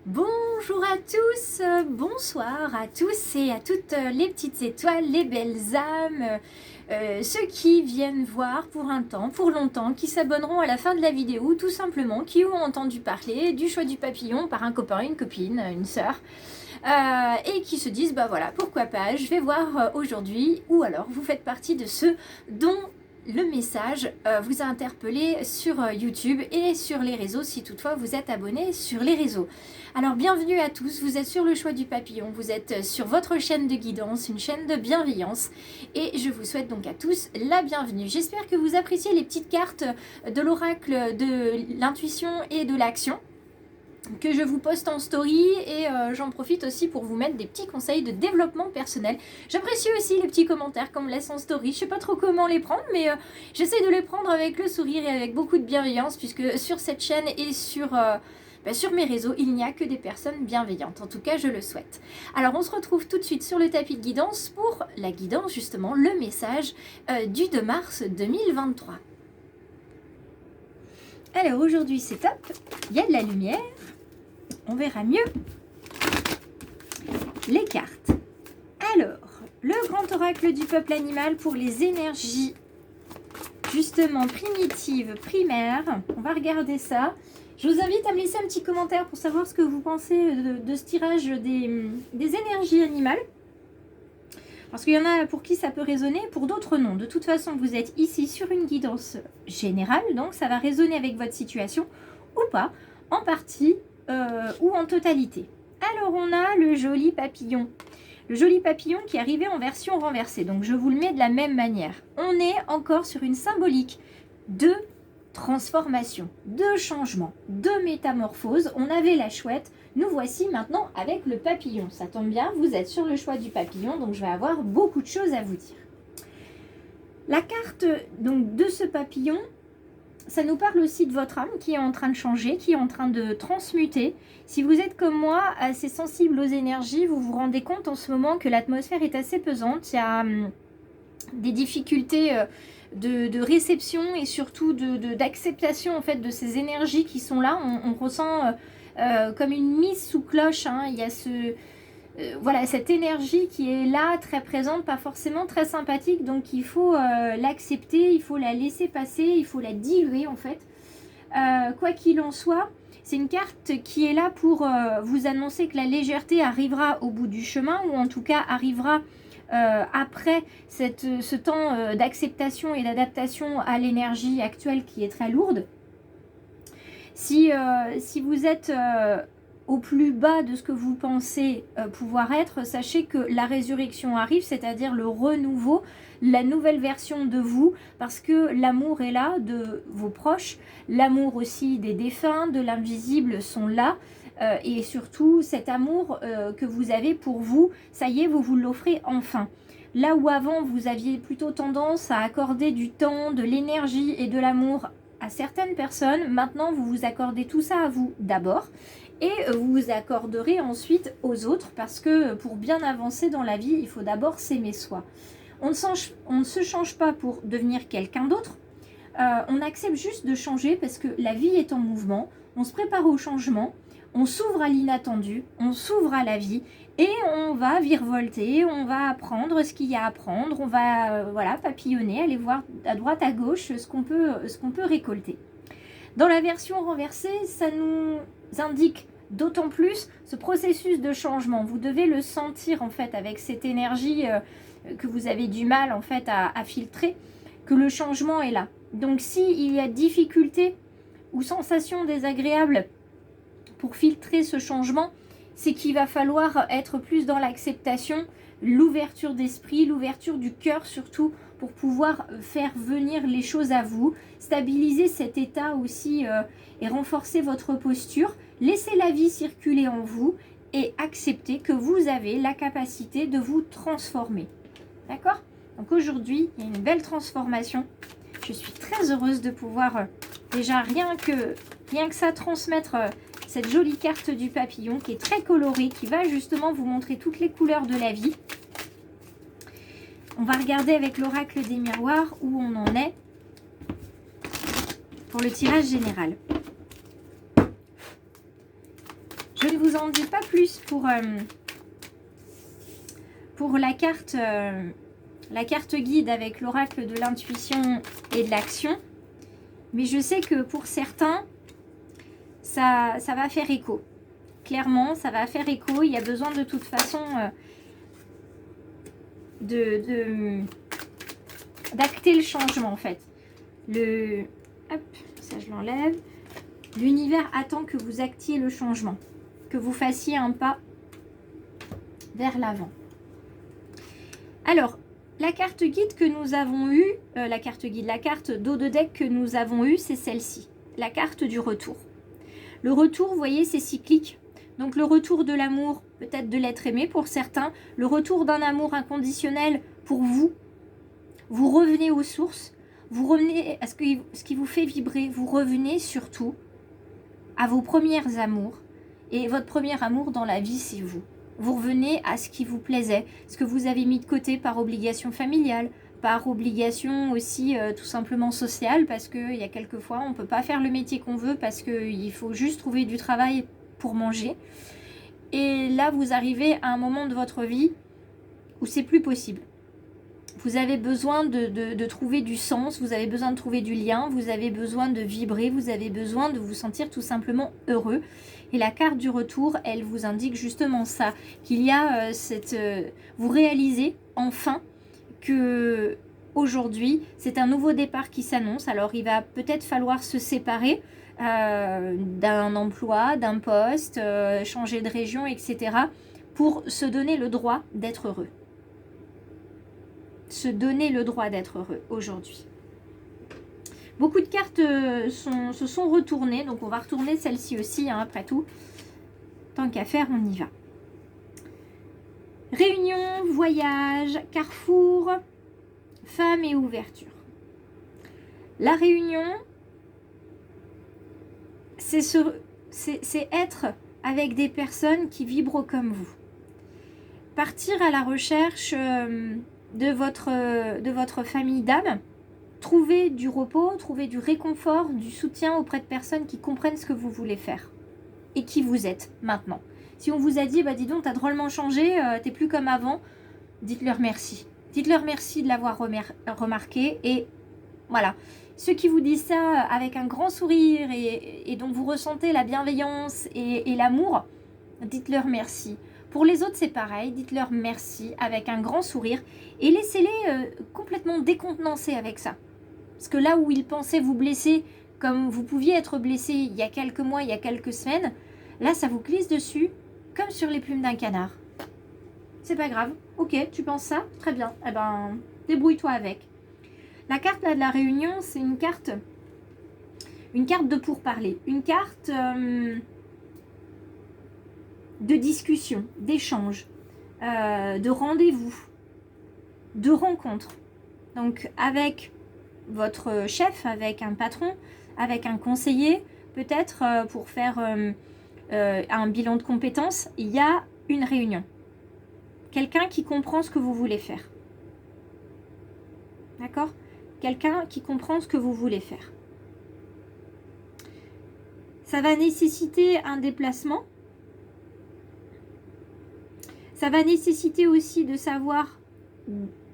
Bonjour à tous, bonsoir à tous et à toutes les petites étoiles, les belles âmes, ceux qui viennent voir pour un temps, pour longtemps, qui s'abonneront à la fin de la vidéo, tout simplement, qui ont entendu parler du choix du papillon par un copain, une copine, une sœur, et qui se disent, bah voilà, pourquoi pas, je vais voir aujourd'hui, ou alors vous faites partie de ceux dont le message vous a interpellé sur YouTube et sur les réseaux, si toutefois vous êtes abonné sur les réseaux. Alors bienvenue à tous, vous êtes sur le choix du papillon, vous êtes sur votre chaîne de guidance, une chaîne de bienveillance, et je vous souhaite donc à tous la bienvenue. J'espère que vous appréciez les petites cartes de l'oracle de l'intuition et de l'action que je vous poste en story, et j'en profite aussi pour vous mettre des petits conseils de développement personnel. J'apprécie aussi les petits commentaires qu'on me laisse en story. Je sais pas trop comment les prendre, mais j'essaie de les prendre avec le sourire et avec beaucoup de bienveillance, puisque sur cette chaîne et sur mes réseaux, il n'y a que des personnes bienveillantes. En tout cas, je le souhaite. Alors, on se retrouve tout de suite sur le tapis de guidance pour la guidance, justement, le message du 2 mars 2023. Alors, aujourd'hui, c'est top. Il y a de la lumière. On verra mieux les cartes. Alors, le grand oracle du peuple animal pour les énergies justement primitives, primaires. On va regarder ça. Je vous invite à me laisser un petit commentaire pour savoir ce que vous pensez de ce tirage des énergies animales. Parce qu'il y en a pour qui ça peut résonner, pour d'autres non. De toute façon, vous êtes ici sur une guidance générale, donc ça va résonner avec votre situation ou pas, en partie ou en totalité. Alors on a le joli papillon. Le joli papillon qui est arrivé en version renversée. Donc je vous le mets de la même manière. On est encore sur une symbolique de transformation, de changement, de métamorphose. On avait la chouette. Nous voici maintenant avec le papillon. Ça tombe bien, vous êtes sur le choix du papillon, donc je vais avoir beaucoup de choses à vous dire. La carte donc de ce papillon, ça nous parle aussi de votre âme qui est en train de changer, qui est en train de transmuter. Si vous êtes comme moi, assez sensible aux énergies, vous vous rendez compte en ce moment que l'atmosphère est assez pesante. Il y a des difficultés de réception et surtout d'acceptation en fait de ces énergies qui sont là. On ressent comme une mise sous cloche. Hein. Il y a voilà, cette énergie qui est là, très présente, pas forcément très sympathique, donc il faut l'accepter, il faut la laisser passer, il faut la diluer en fait. Quoi qu'il en soit, c'est une carte qui est là pour vous annoncer que la légèreté arrivera au bout du chemin, ou en tout cas arrivera après ce temps d'acceptation et d'adaptation à l'énergie actuelle qui est très lourde. Si vous êtes au plus bas de ce que vous pensez pouvoir être, sachez que la résurrection arrive, c'est-à-dire le renouveau, la nouvelle version de vous, parce que l'amour est là de vos proches, l'amour aussi des défunts, de l'invisible sont là, et surtout cet amour que vous avez pour vous, ça y est, vous vous l'offrez enfin. Là où avant vous aviez plutôt tendance à accorder du temps, de l'énergie et de l'amour à certaines personnes, maintenant vous vous accordez tout ça à vous d'abord, et vous vous accorderez ensuite aux autres, parce que pour bien avancer dans la vie, il faut d'abord s'aimer soi. On ne se change pas pour devenir quelqu'un d'autre, on accepte juste de changer parce que la vie est en mouvement, on se prépare au changement, on s'ouvre à l'inattendu, on s'ouvre à la vie, et on va virevolter, on va apprendre ce qu'il y a à apprendre, on va voilà, papillonner, aller voir à droite à gauche ce qu'on peut récolter. Dans la version renversée, ça nous indique d'autant plus ce processus de changement. Vous devez le sentir en fait avec cette énergie que vous avez du mal en fait à filtrer, que le changement est là. Donc s'il y a difficulté ou sensation désagréable pour filtrer ce changement, c'est qu'il va falloir être plus dans l'acceptation, l'ouverture d'esprit, l'ouverture du cœur surtout, pour pouvoir faire venir les choses à vous, stabiliser cet état aussi et renforcer votre posture, laisser la vie circuler en vous et accepter que vous avez la capacité de vous transformer. D'accord ? Donc aujourd'hui, il y a une belle transformation. Je suis très heureuse de pouvoir déjà rien que ça transmettre cette jolie carte du papillon qui est très colorée, qui va justement vous montrer toutes les couleurs de la vie. On va regarder avec l'oracle des miroirs où on en est pour le tirage général. Je ne vous en dis pas plus pour la carte guide avec l'oracle de l'intuition et de l'action. Mais je sais que pour certains, ça va faire écho. Clairement, ça va faire écho. Il y a besoin de toute façon d'acter le changement en fait. Hop, ça je l'enlève. L'univers attend que vous actiez le changement, que vous fassiez un pas vers l'avant. Alors, la carte guide que nous avons eue, la carte dos de deck que nous avons eue, c'est celle-ci, la carte du retour. Le retour, vous voyez, c'est cyclique. Donc le retour de l'amour, peut-être de l'être aimé pour certains, le retour d'un amour inconditionnel pour vous. Vous revenez aux sources, vous revenez à ce qui vous fait vibrer, vous revenez surtout à vos premiers amours. Et votre premier amour dans la vie, c'est vous. Vous revenez à ce qui vous plaisait, ce que vous avez mis de côté par obligation familiale, par obligation aussi tout simplement sociale, parce qu'il y a quelques fois, on ne peut pas faire le métier qu'on veut parce qu'il faut juste trouver du travail pour manger. Et là, vous arrivez à un moment de votre vie où c'est plus possible. Vous avez besoin de trouver du sens, vous avez besoin de trouver du lien, vous avez besoin de vibrer, vous avez besoin de vous sentir tout simplement heureux. Et la carte du retour, elle vous indique justement ça, qu'il y a vous réalisez enfin que aujourd'hui, c'est un nouveau départ qui s'annonce. Alors, il va peut-être falloir se séparer d'un emploi, d'un poste, changer de région, etc. pour se donner le droit d'être heureux. Se donner le droit d'être heureux aujourd'hui. Beaucoup de cartes se sont retournées, donc on va retourner celle-ci aussi, hein, après tout. Tant qu'à faire, on y va. Réunion, voyage, carrefour, femme et ouverture. La réunion, c'est être avec des personnes qui vibrent comme vous. Partir à la recherche de votre famille d'âme, trouver du repos, trouver du réconfort, du soutien auprès de personnes qui comprennent ce que vous voulez faire et qui vous êtes maintenant. Si on vous a dit, bah dis donc, t'as drôlement changé, t'es plus comme avant, dites-leur merci. Dites-leur merci de l'avoir remarqué et voilà. Ceux qui vous disent ça avec un grand sourire et dont vous ressentez la bienveillance et l'amour, dites-leur merci. Pour les autres, c'est pareil, dites-leur merci avec un grand sourire et laissez-les complètement décontenancés avec ça. Parce que là où ils pensaient vous blesser, comme vous pouviez être blessé il y a quelques mois, il y a quelques semaines, là, ça vous glisse dessus comme sur les plumes d'un canard. C'est pas grave. Ok, tu penses ça? Très bien. Eh ben, débrouille-toi avec. La carte là de la réunion, c'est une carte de pourparler. Une carte de discussion, d'échange, de rendez-vous, de rencontre. Donc avec votre chef, avec un patron, avec un conseiller, peut-être pour faire un bilan de compétences, il y a une réunion. Quelqu'un qui comprend ce que vous voulez faire. D'accord? Quelqu'un qui comprend ce que vous voulez faire. Ça va nécessiter un déplacement. Ça va nécessiter aussi de savoir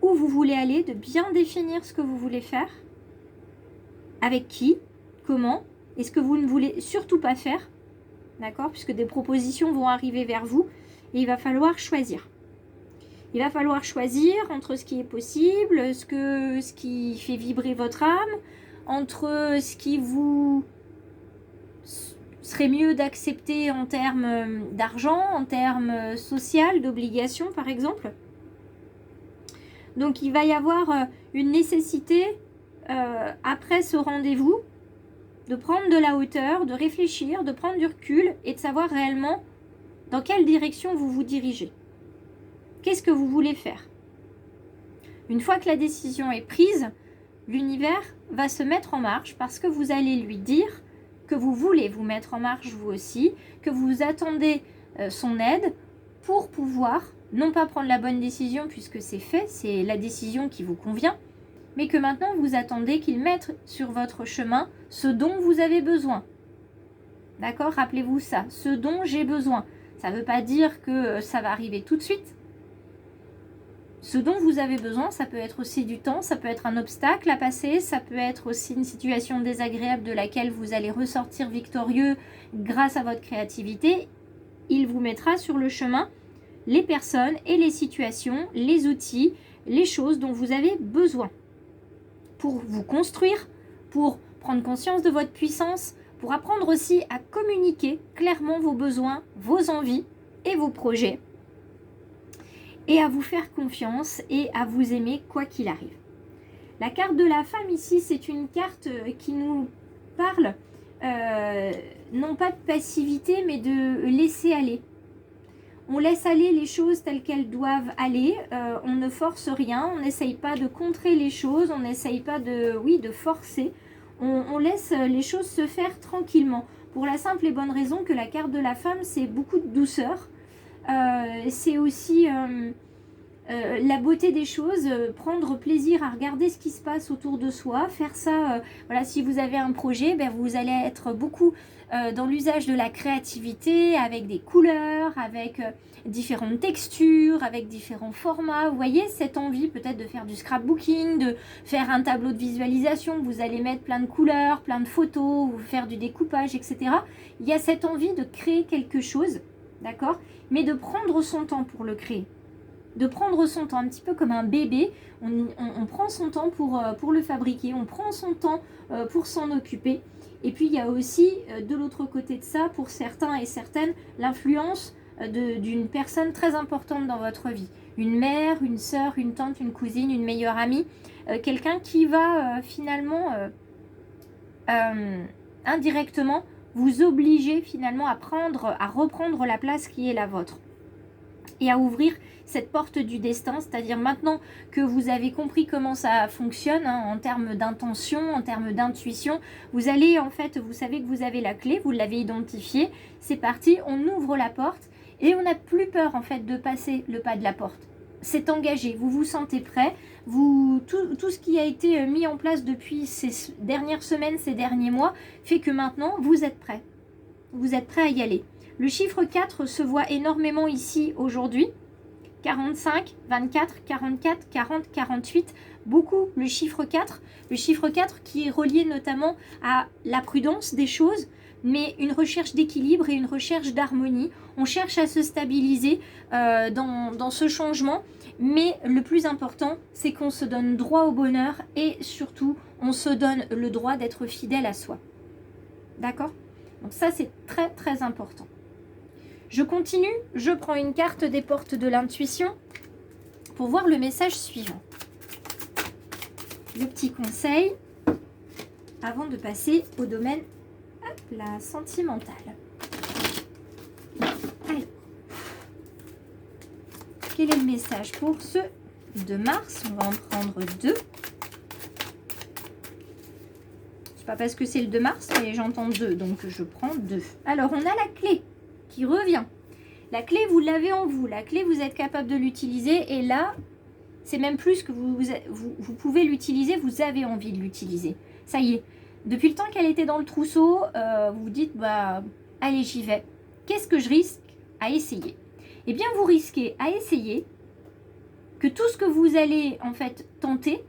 où vous voulez aller, de bien définir ce que vous voulez faire. Avec qui, comment, et ce que vous ne voulez surtout pas faire. D'accord? Puisque des propositions vont arriver vers vous et il va falloir choisir. Il va falloir choisir entre ce qui est possible, ce qui fait vibrer votre âme, entre ce qui vous serait mieux d'accepter en termes d'argent, en termes social, d'obligation par exemple. Donc il va y avoir une nécessité après ce rendez-vous de prendre de la hauteur, de réfléchir, de prendre du recul et de savoir réellement dans quelle direction vous vous dirigez. Qu'est-ce que vous voulez faire? Une fois que la décision est prise, l'univers va se mettre en marche parce que vous allez lui dire que vous voulez vous mettre en marche vous aussi, que vous attendez son aide pour pouvoir, non pas prendre la bonne décision puisque c'est fait, c'est la décision qui vous convient, mais que maintenant vous attendez qu'il mette sur votre chemin ce dont vous avez besoin. D'accord? Rappelez-vous ça, ce dont j'ai besoin. Ça ne veut pas dire que ça va arriver tout de suite. Ce dont vous avez besoin, ça peut être aussi du temps, ça peut être un obstacle à passer, ça peut être aussi une situation désagréable de laquelle vous allez ressortir victorieux grâce à votre créativité. Il vous mettra sur le chemin les personnes et les situations, les outils, les choses dont vous avez besoin pour vous construire, pour prendre conscience de votre puissance, pour apprendre aussi à communiquer clairement vos besoins, vos envies et vos projets, et à vous faire confiance et à vous aimer quoi qu'il arrive. La carte de la femme ici, c'est une carte qui nous parle non pas de passivité, mais de laisser aller. On laisse aller les choses telles qu'elles doivent aller, on ne force rien, on n'essaye pas de contrer les choses, on n'essaye pas de forcer, on laisse les choses se faire tranquillement. Pour la simple et bonne raison que la carte de la femme, c'est beaucoup de douceur, c'est aussi la beauté des choses, prendre plaisir à regarder ce qui se passe autour de soi, faire ça, voilà, si vous avez un projet, ben vous allez être beaucoup dans l'usage de la créativité, avec des couleurs, avec différentes textures, avec différents formats. Vous voyez cette envie peut-être de faire du scrapbooking, de faire un tableau de visualisation, vous allez mettre plein de couleurs, plein de photos, ou faire du découpage, etc. Il y a cette envie de créer quelque chose, d'accord, mais de prendre son temps pour le créer. De prendre son temps, un petit peu comme un bébé, on prend son temps pour le fabriquer, on prend son temps pour s'en occuper. Et puis il y a aussi de l'autre côté de ça, pour certains et certaines, l'influence d'une personne très importante dans votre vie. Une mère, une sœur, une tante, une cousine, une meilleure amie, quelqu'un qui va finalement indirectement vous obliger finalement à reprendre la place qui est la vôtre. Et à ouvrir cette porte du destin, c'est-à-dire maintenant que vous avez compris comment ça fonctionne en termes d'intention, en termes d'intuition, vous allez en fait, vous savez que vous avez la clé, vous l'avez identifiée, c'est parti, on ouvre la porte et on n'a plus peur en fait de passer le pas de la porte. C'est engagé, vous vous sentez prêt, tout ce qui a été mis en place depuis ces dernières semaines, ces derniers mois, fait que maintenant vous êtes prêt. Vous êtes prêt à y aller. Le chiffre 4 se voit énormément ici aujourd'hui. 45, 24, 44, 40, 48. Beaucoup le chiffre 4. Le chiffre 4 qui est relié notamment à la prudence des choses, mais une recherche d'équilibre et une recherche d'harmonie. On cherche à se stabiliser dans ce changement, mais le plus important, c'est qu'on se donne droit au bonheur et surtout, on se donne le droit d'être fidèle à soi. D'accord ? Donc ça, c'est très très important. Je continue, je prends une carte des portes de l'intuition pour voir le message suivant. Le petit conseil avant de passer au domaine sentimental. Alors, quel est le message pour ce 2 mars? On va en prendre 2. Pas parce que c'est le 2 mars, mais j'entends 2, donc je prends 2. Alors, on a la clé qui revient. La clé, vous l'avez en vous. La clé, vous êtes capable de l'utiliser. Et là, c'est même plus que vous pouvez l'utiliser, vous avez envie de l'utiliser. Ça y est. Depuis le temps qu'elle était dans le trousseau, vous vous dites, bah, allez, j'y vais. Qu'est-ce que je risque à essayer? Eh bien, vous risquez à essayer que tout ce que vous allez, en fait, tenter,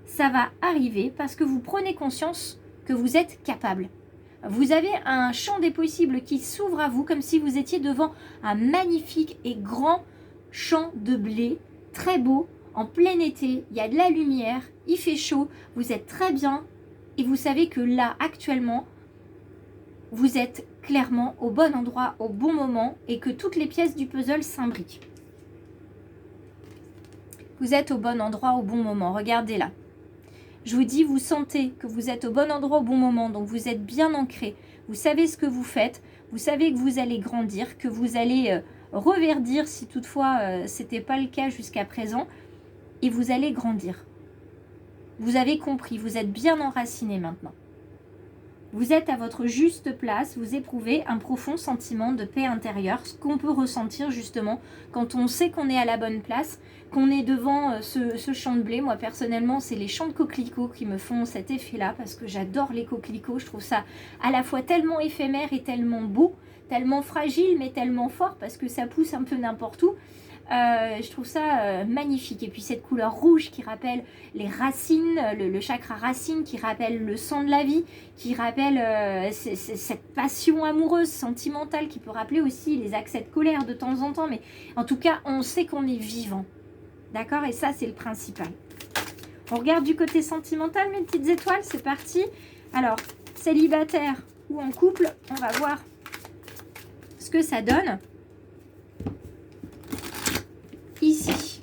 ça va arriver parce que vous prenez conscience que vous êtes capable. Vous avez un champ des possibles qui s'ouvre à vous comme si vous étiez devant un magnifique et grand champ de blé, très beau, en plein été, il y a de la lumière, il fait chaud, vous êtes très bien et vous savez que là, actuellement, vous êtes clairement au bon endroit, au bon moment et que toutes les pièces du puzzle s'imbriquent. Vous êtes au bon endroit, au bon moment, regardez là. Je vous dis, vous sentez que vous êtes au bon endroit au bon moment, donc vous êtes bien ancré. Vous savez ce que vous faites, vous savez que vous allez grandir, que vous allez reverdir si toutefois ce n'était pas le cas jusqu'à présent, et vous allez grandir. Vous avez compris, vous êtes bien enraciné maintenant. Vous êtes à votre juste place, vous éprouvez un profond sentiment de paix intérieure, ce qu'on peut ressentir justement quand on sait qu'on est à la bonne place, qu'on est devant ce champ de blé. Moi personnellement, c'est les champs de coquelicots qui me font cet effet-là, parce que j'adore les coquelicots, je trouve ça à la fois tellement éphémère et tellement beau, tellement fragile mais tellement fort, parce que ça pousse un peu n'importe où. Je trouve ça magnifique. Et puis cette couleur rouge qui rappelle les racines, le chakra racine, qui rappelle le sang de la vie, qui rappelle cette passion amoureuse, sentimentale, qui peut rappeler aussi les accès de colère de temps en temps. Mais en tout cas, on sait qu'on est vivant. D'accord? Et ça, c'est le principal. On regarde du côté sentimental, mes petites étoiles. C'est parti. Alors, célibataire ou en couple, on va voir ce que ça donne. Ici.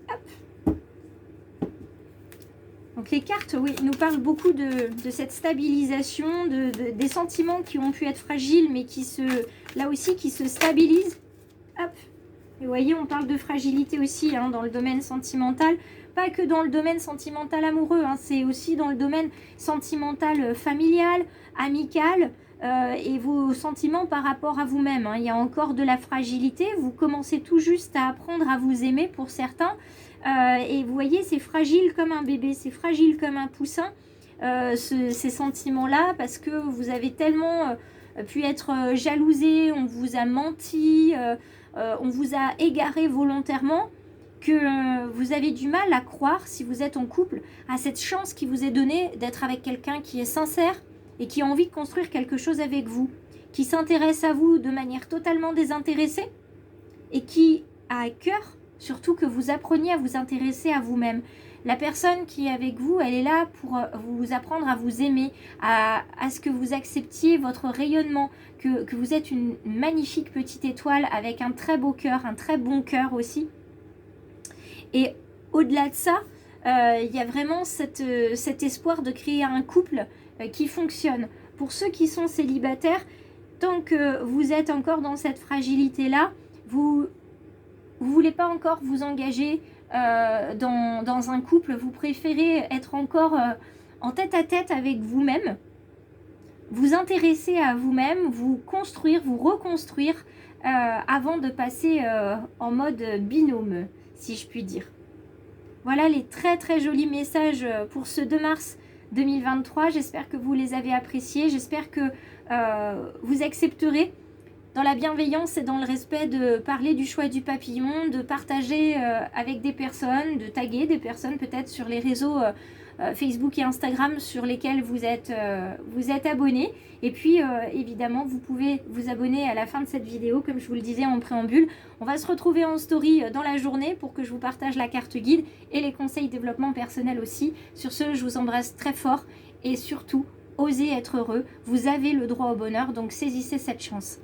Hop. Donc les cartes, oui, nous parlent beaucoup de cette stabilisation, des sentiments qui ont pu être fragiles, mais qui là aussi, qui se stabilisent. Hop. Et vous voyez, on parle de fragilité aussi hein, dans le domaine sentimental. Pas que dans le domaine sentimental amoureux, hein, c'est aussi dans le domaine sentimental familial, amical, et vos sentiments par rapport à vous-même. Hein. Il y a encore de la fragilité, vous commencez tout juste à apprendre à vous aimer pour certains. Et vous voyez, c'est fragile comme un bébé, c'est fragile comme un poussin, ces sentiments-là, parce que vous avez tellement pu être jalousé, on vous a menti, on vous a égaré volontairement, que vous avez du mal à croire, si vous êtes en couple, à cette chance qui vous est donnée d'être avec quelqu'un qui est sincère et qui a envie de construire quelque chose avec vous, qui s'intéresse à vous de manière totalement désintéressée et qui a à cœur surtout que vous appreniez à vous intéresser à vous-même. La personne qui est avec vous, elle est là pour vous apprendre à vous aimer, à ce que vous acceptiez votre rayonnement, que vous êtes une magnifique petite étoile avec un très beau cœur, un très bon cœur aussi. Et au-delà de ça, il y a vraiment cet espoir de créer un couple qui fonctionne. Pour ceux qui sont célibataires, tant que vous êtes encore dans cette fragilité-là, vous ne voulez pas encore vous engager dans un couple, vous préférez être encore en tête-à-tête avec vous-même, vous intéresser à vous-même, vous construire, vous reconstruire avant de passer en mode binôme, si je puis dire. Voilà les très très jolis messages pour ce 2 mars 2023. J'espère que vous les avez appréciés. J'espère que vous accepterez dans la bienveillance et dans le respect de parler du choix du papillon, de partager avec des personnes, de taguer des personnes peut-être sur les réseaux Facebook et Instagram sur lesquels vous êtes abonnés. Et puis évidemment, vous pouvez vous abonner à la fin de cette vidéo, comme je vous le disais en préambule. On va se retrouver en story dans la journée pour que je vous partage la carte guide et les conseils développement personnel aussi. Sur ce, je vous embrasse très fort et surtout, osez être heureux. Vous avez le droit au bonheur, donc saisissez cette chance.